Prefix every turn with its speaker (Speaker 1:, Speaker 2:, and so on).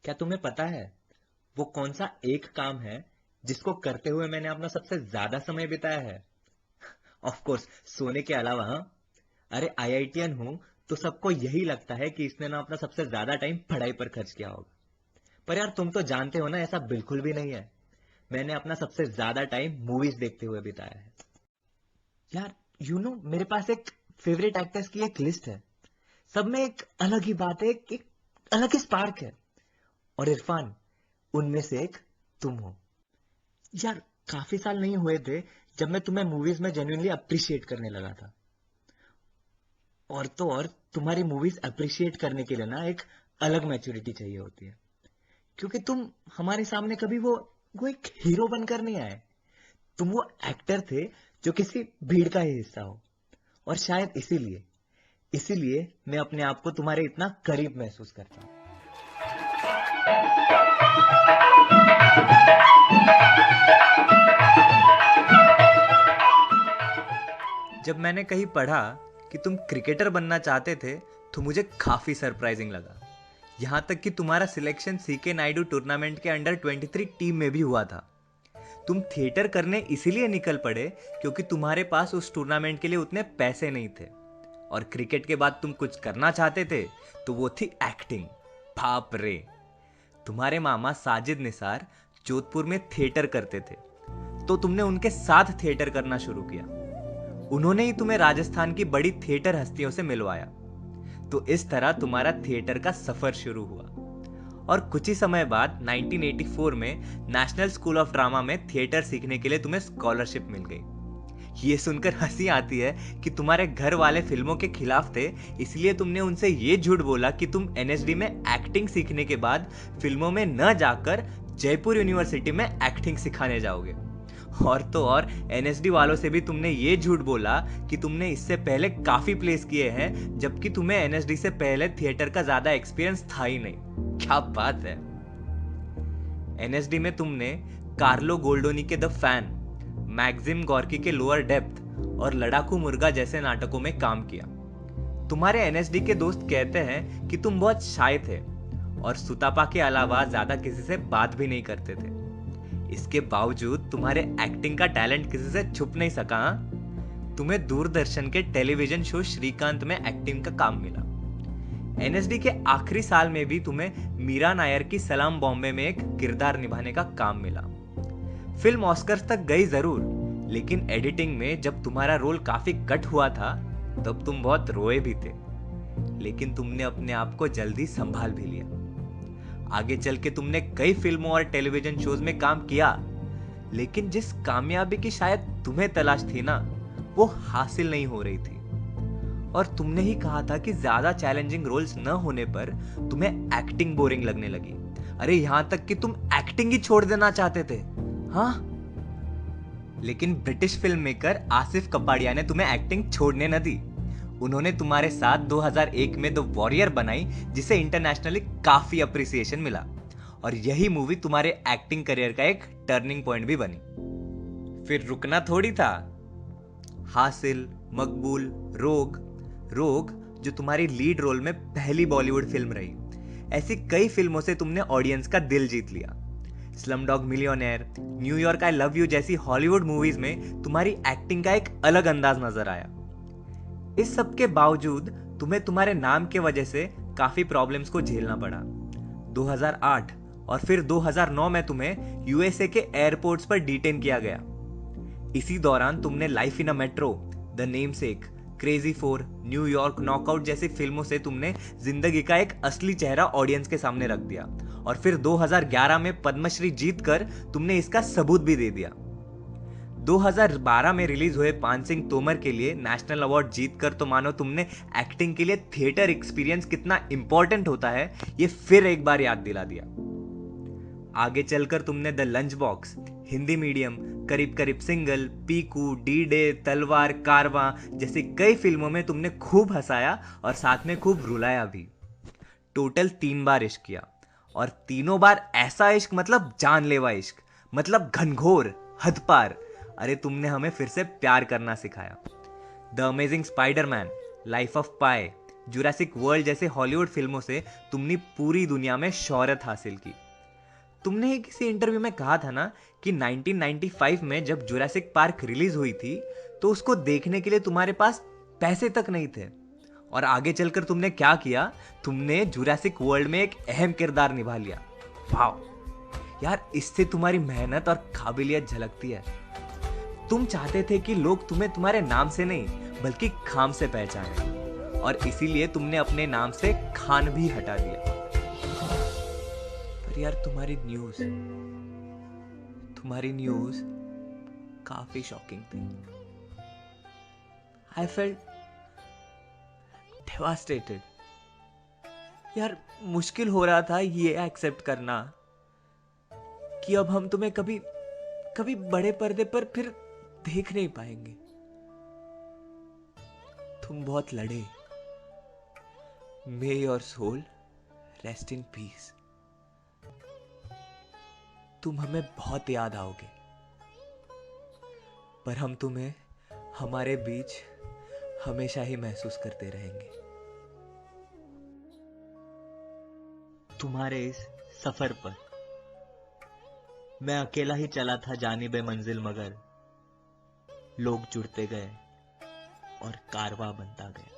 Speaker 1: क्या तुम्हें पता है वो कौन सा एक काम है जिसको करते हुए मैंने अपना सबसे ज्यादा समय बिताया है? ऑफ कोर्स सोने के अलावा, हाँ। अरे आईआईटीएन हूं तो सबको यही लगता है कि इसने ना अपना सबसे ज्यादा टाइम पढ़ाई पर खर्च किया होगा। पर यार तुम तो जानते हो ना, ऐसा बिल्कुल भी नहीं है। मैंने अपना सबसे ज्यादा टाइम मूवीज देखते हुए बिताया है। यार मेरे पास एक फेवरेट एक्टर्स की एक लिस्ट है। सब में एक अलग ही बात है, एक अलग ही स्पार्क है। और इरफान उनमें से एक तुम हो। यार काफी साल नहीं हुए थे जब मैं तुम्हें मूवीज में जेन्युइनली अप्रिशिएट करने लगा था। और तो और तुम्हारी मूवीज अप्रिशिएट करने के लिए ना एक अलग मैच्योरिटी चाहिए होती है। क्योंकि तुम हमारे सामने कभी वो एक हीरो बनकर नहीं आए। तुम वो एक्टर थे जो किसी भीड़ का ही हिस्सा हो। और शायद इसीलिए इसीलिए मैं अपने आप को तुम्हारे इतना करीब महसूस करता हूँ। जब मैंने कहीं पढ़ा कि तुम क्रिकेटर बनना चाहते थे तो मुझे काफी सरप्राइजिंग लगा। यहां तक कि तुम्हारा सिलेक्शन सीके नायडू टूर्नामेंट के अंडर 23 टीम में भी हुआ था। तुम थिएटर करने इसीलिए निकल पड़े क्योंकि तुम्हारे पास उस टूर्नामेंट के लिए उतने पैसे नहीं थे। और क्रिकेट के बाद तुम कुछ करना चाहते थे तो वो थी एक्टिंग। बाप रे! तुम्हारे मामा साजिद निसार जोधपुर में थिएटर करते थे, तो तुमने उनके साथ थिएटर करना शुरू किया। उन्होंने ही तुम्हें राजस्थान की बड़ी थिएटर हस्तियों से मिलवाया। तो इस तरह तुम्हारा थिएटर का सफर शुरू हुआ। और कुछ ही समय बाद 1984 में नेशनल स्कूल ऑफ ड्रामा में थिएटर सीखने के लिए तुम्हें स्कॉलरशिप मिल गई। ये सुनकर हंसी आती है कि तुम्हारे घर वाले फिल्मों के खिलाफ थे, इसलिए तुमने उनसे ये झूठ बोला कि तुम एनएसडी में एक्टिंग सीखने के बाद फिल्मों में न जाकर जयपुर यूनिवर्सिटी में एक्टिंग सिखाने जाओगे। और तो और एनएसडी वालों से भी तुमने ये झूठ बोला कि तुमने इससे पहले काफी प्लेस किए हैं, जबकि तुम्हें एनएसडी से पहले थिएटर का ज्यादा एक्सपीरियंस था ही नहीं। क्या बात है! एनएसडी में तुमने कार्लो गोल्डोनी के द फैन, मैक्सिम गॉर्की के लोअर डेप्थ और लड़ाकू मुर्गा जैसे नाटकों में काम किया। तुम्हारे एनएसडी के दोस्त कहते हैं कि तुम बहुत शाय थे और सुतापा के अलावा ज्यादा किसी से बात भी नहीं करते थे। इसके बावजूद तुम्हारे एक्टिंग का टैलेंट किसी से छुप नहीं सका। तुम्हें दूरदर्शन के टेलीविजन शो श्रीकांत में एक्टिंग का काम मिला। एनएसडी के आखिरी साल में भी तुम्हें मीरा नायर की सलाम बॉम्बे में एक किरदार निभाने का काम मिला। फिल्म ऑस्कर्स तक गई जरूर, लेकिन एडिटिंग में जब तुम्हारा रोल काफी कट हुआ था तब तुम बहुत रोए भी थे। लेकिन तुमने अपने आप को जल्दी संभाल भी लिया। आगे चल के तुमने कई फिल्मों और टेलीविजन शोज में काम किया, लेकिन जिस कामयाबी की शायद तुम्हें तलाश थी ना, वो हासिल नहीं हो रही थी। और तुमने ही कहा था कि ज्यादा चैलेंजिंग रोल्स न होने पर तुम्हें एक्टिंग बोरिंग लगने लगी। अरे यहां तक कि तुम एक्टिंग ही छोड़ देना चाहते थे। हाँ, लेकिन British film maker Asif Kapadia ने तुम्हें एक्टिंग छोड़ने न दी। उन्होंने तुम्हारे साथ 2001 में द वॉरियर बनाई, जिसे इंटरनेशनली काफी अप्रिसिएशन मिला। और यही मूवी तुम्हारे एक्टिंग करियर का एक टर्निंग पॉइंट भी बनी। फिर रुकना थोड़ी था। हासिल, मकबूल, रोग रोग जो तुम्हारी लीड रोल में पहली बॉलीवुड फिल्म रही, ऐसी कई फिल्मों से तुमने ऑडियंस का दिल जीत लिया। Slumdog millionaire, New York I love you जैसी हॉलीवुड मूवीज में तुम्हारी एक्टिंग का एक अलग अंदाज नजर आया। इस सब के बावजूद तुम्हें तुम्हारे नाम के वजह से काफी प्रॉब्लम्स को झेलना पड़ा। 2008 और फिर 2009 में तुम्हें यूएसए के एयरपोर्ट्स पर डिटेन किया गया। इसी दौरान तुमने life in a metro, the namesake, crazy 4, New York knockout जैसी फिल्मों से तुमने जिंदगी का एक असली चेहरा ऑडियंस के सामने रख दिया। और फिर 2011 में पद्मश्री जीतकर तुमने इसका सबूत भी दे दिया। 2012 में रिलीज हुए पान सिंह तोमर के लिए नेशनल अवार्ड जीतकर तो मानो तुमने एक्टिंग के लिए थिएटर एक्सपीरियंस कितना इंपॉर्टेंट होता है ये फिर एक बार याद दिला दिया। आगे चलकर तुमने the lunch box, Hindi medium, करीब करीब सिंगल, पीकू, डी डे, तलवार, कारवां जैसी कई फिल्मों में तुमने खूब हंसाया और साथ में खूब रुलाया भी। टोटल 3 बार इश्क किया, और तीनों बार ऐसा इश्क मतलब जानलेवा इश्क, मतलब घनघोर, हद पार। अरे तुमने हमें फिर से प्यार करना सिखाया। The amazing Spiderman, life of pi, Jurassic world जैसे हॉलीवुड फिल्मों से तुमने पूरी दुनिया में शोहरत हासिल की। तुमने ही किसी इंटरव्यू में कहा था ना कि 1995 में जब जुरासिक पार्क रिलीज हुई थी तो उसको देखने के लिए तुम्हारे पास पैसे तक नहीं थे, और आगे चलकर तुमने क्या किया, तुमने जुरासिक वर्ल्ड में एक अहम किरदार निभा लिया। वाह यार, इससे तुम्हारी मेहनत और काबिलियत झलकती है। तुम चाहते थे कि लोग तुम्हें तुम्हारे नाम से नहीं बल्कि खाम से पहचाने, और इसीलिए तुमने अपने नाम से खान भी हटा दिया। पर यार तुम्हारी न्यूज काफी शॉकिंग थी। I felt devastated. यार मुश्किल हो रहा था ये एक्सेप्ट करना कि अब हम तुम्हें कभी कभी बड़े पर्दे पर फिर देख नहीं पाएंगे। तुम बहुत लड़े। May your soul rest in peace. तुम हमें बहुत याद आओगे, पर हम तुम्हें हमारे बीच हमेशा ही महसूस करते रहेंगे। तुम्हारे इस सफर पर मैं अकेला ही चला था जानिबे मंजिल, मगर लोग जुड़ते गए और कारवां बनता गया।